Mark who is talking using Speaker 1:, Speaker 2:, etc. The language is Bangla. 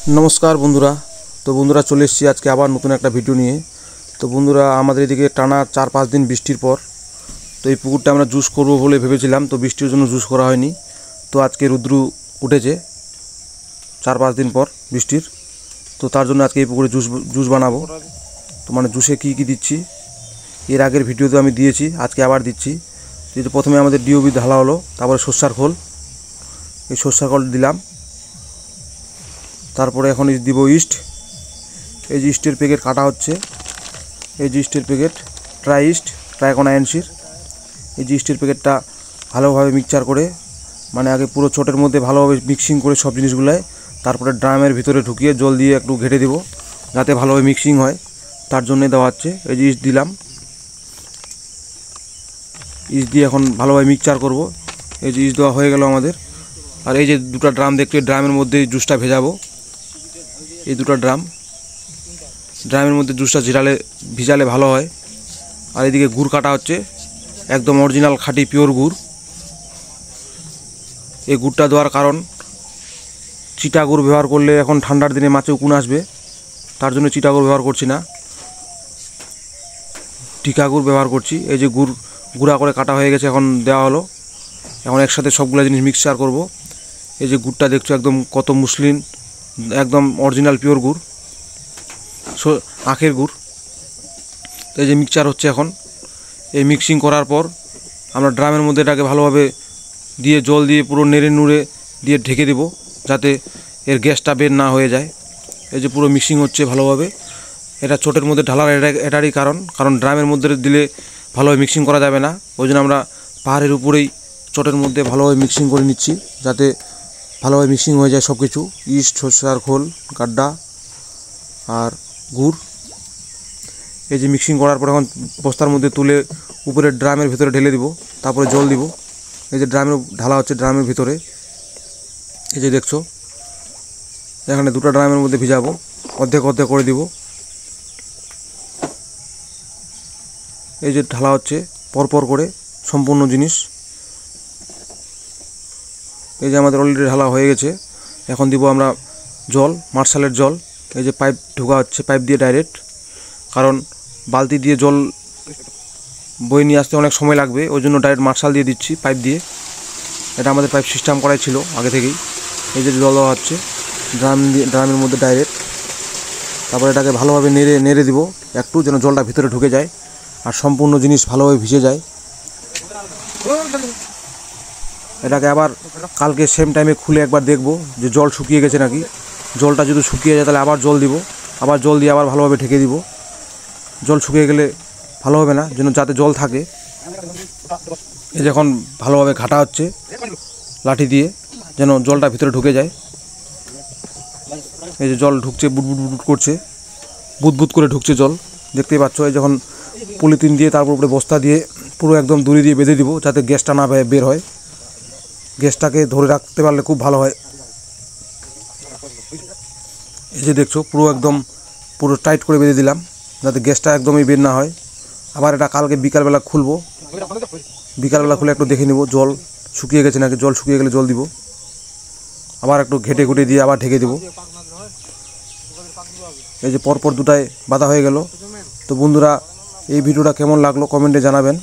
Speaker 1: नमस्कार बंधुरा। तो बंधुरा चले एसेछि आज के आबार नतून एक भिडियो निये। तो बंधुरा आमादेर एदिके टाना 4-5 दिन बिस्टिर पर तो ये पुकुरटा आमरा जूस करबो बोले भेबेछिलाम, तो बिस्टिर जोन्नो जूस करा हयनि। तो आज के रुद्रु उठेছে 4-5 दिन पर बिस्टिर, तो तार जोन्नो आज के पुकुरे जूस बानाबो। तो माने जूसे की दिচ্ছি एर आगेर भिडियोते आमि दिয়েছি, आज के आबार दिচ্ছি। तो प्रथमे आमादेर डिओबि ढाला हलो, तारपरे सर्षार खोल, এই সরষার খোল দিলাম। তারপরে এখন দিব ইস্ট। এই যে ইস্টের প্যাকেট কাটা হচ্ছে, এই যে ইস্টের প্যাকেট ট্রাই ইস্ট ট্রাইকোনা এনসির। এই যে ইস্টের প্যাকেটটা ভালোভাবে মিক্সচার করে মানে আগে পুরো ছোটের মধ্যে ভালোভাবে মিক্সিং করে সব জিনিসগুলাই তারপরে ড্রামের ভিতরে ঢুকিয়ে জল দিয়ে একটু ঘেটে দেব যাতে ভালোভাবে মিক্সিং হয়, তার জন্য দেওয়া হচ্ছে। এই যে ইস্ট দিলাম, ইস্ট দিয়ে এখন ভালোভাবে মিক্সচার করব। এই যে ইস্ট দেওয়া হয়ে গেল আমাদের। আর এই যে দুটো ড্রাম দেখতে, ড্রামের মধ্যে জুসটা ভেজাবো। এই দুটো ড্রামের মধ্যে জুসটা ভিজালে ভালো হয়। আর এদিকে গুড় কাটা হচ্ছে, একদম অরিজিনাল খাঁটি পিওর গুড়। এই গুড়টা দেওয়ার কারণ চিটা গুড় ব্যবহার করলে এখন ঠান্ডার দিনে মাছে উকুন আসবে, তার জন্য চিটা গুড় ব্যবহার করছি না, টিকা গুড় ব্যবহার করছি। এই যে গুঁড়া করে কাটা হয়ে গেছে, এখন দেওয়া হলো। এখন একসাথে সবগুলো জিনিস মিক্সচার করব। এই যে গুড়টা দেখছো একদম কত মসৃণ, একদম অরিজিনাল পিওর গুড়, আখের গুড়। এই যে মিক্সচার হচ্ছে এখন। এই মিক্সিং করার পর আমরা ড্রামের মধ্যে এটাকে ভালোভাবে দিয়ে জল দিয়ে পুরো নেড়ে নুড়ে দিয়ে ঢেকে দেব যাতে এর গ্যাসটা বের না হয়ে যায়। এই যে পুরো মিক্সিং হচ্ছে ভালোভাবে। এটা ছোটের মধ্যে ঢালার এটারই কারণ ড্রামের মধ্যে দিলে ভালোভাবে মিক্সিং করা যাবে না, ওই জন্য আমরা পাহাড়ের উপরেই চটের মধ্যে ভালোভাবে মিক্সিং করে নিচ্ছি যাতে ভালোভাবে মিক্সিং হয়ে যায় সব কিছু। ইস্ট, সরষার খোল, গাড্ডা আর গুড়। এই যে মিক্সিং করার পর এখন বস্তার মধ্যে তুলে উপরে ড্রামের ভিতরে ঢেলে দিব, তারপরে জল দিব। এই যে ড্রামের ঢালা হচ্ছে ড্রামের ভিতরে। এই যে দেখছো এখানে দুটো ড্রামের মধ্যে ভিজাবো, অর্ধেক অর্ধেক করে দিব। এই যে ঢালা হচ্ছে পরপর করে সম্পূর্ণ জিনিস। এই যে আমাদের অলরেডি ঢালা হয়ে গেছে। এখন দিব আমরা জল, মার্শালের জল। এই যে পাইপ ঢোকা হচ্ছে, পাইপ দিয়ে ডাইরেক্ট, কারণ বালতি দিয়ে জল বয়ে নিয়ে আসতে অনেক সময় লাগবে, ওই জন্য ডাইরেক্ট মার্শাল দিয়ে দিচ্ছি পাইপ দিয়ে। এটা আমাদের পাইপ সিস্টেম করাই ছিল আগে থেকেই। এই যে জল দেওয়া হচ্ছে ড্রামের মধ্যে ডাইরেক্ট। তারপরে এটাকে ভালোভাবে নেড়ে দিব একটু, যেন জলটা ভিতরে ঢুকে যায় আর সম্পূর্ণ জিনিস ভালোভাবে ভিজে যায়। এটাকে আবার কালকে সেম টাইমে খুলে একবার দেখব যে জল শুকিয়ে গেছে নাকি। জলটা যদি শুকিয়ে যায় তাহলে আবার জল দিব, আবার জল দিয়ে আবার ভালোভাবে ঢেকে দিব। জল শুকিয়ে গেলে ভালো হবে না, যেন যাতে জল থাকে। এই যখন ভালোভাবে ঘাটা হচ্ছে লাঠি দিয়ে, যেন জলটা ভিতরে ঢুকে যায়। এই যে জল ঢুকছে, বুটবুট করছে, বুদবুদ করে ঢুকছে জল, দেখতেই পাচ্ছ। এই যখন পলিথিন দিয়ে তারপর উপরে বস্তা দিয়ে পুরো একদম দড়ি দিয়ে বেঁধে দিব যাতে গ্যাসটা না বের হয়। গ্যাসটাকে ধরে রাখতে পারলে খুব ভালো হয়। এই যে দেখছো পুরো টাইট করে বেঁধে দিলাম যাতে গ্যাসটা একদমই বের না হয়। আবার এটা কালকে বিকালবেলা খুলবো, বিকালবেলা খুলে একটু দেখে নিব জল শুকিয়ে গেছে নাকি। জল শুকিয়ে গেলে জল দিব, আবার একটু ঘেটে ঘুটে দিয়ে আবার ঢেকে দেব। এই যে পরপর দুটায় বাঁধা হয়ে গেল। তো বন্ধুরা, এই ভিডিওটা কেমন লাগলো কমেন্টে জানাবেন।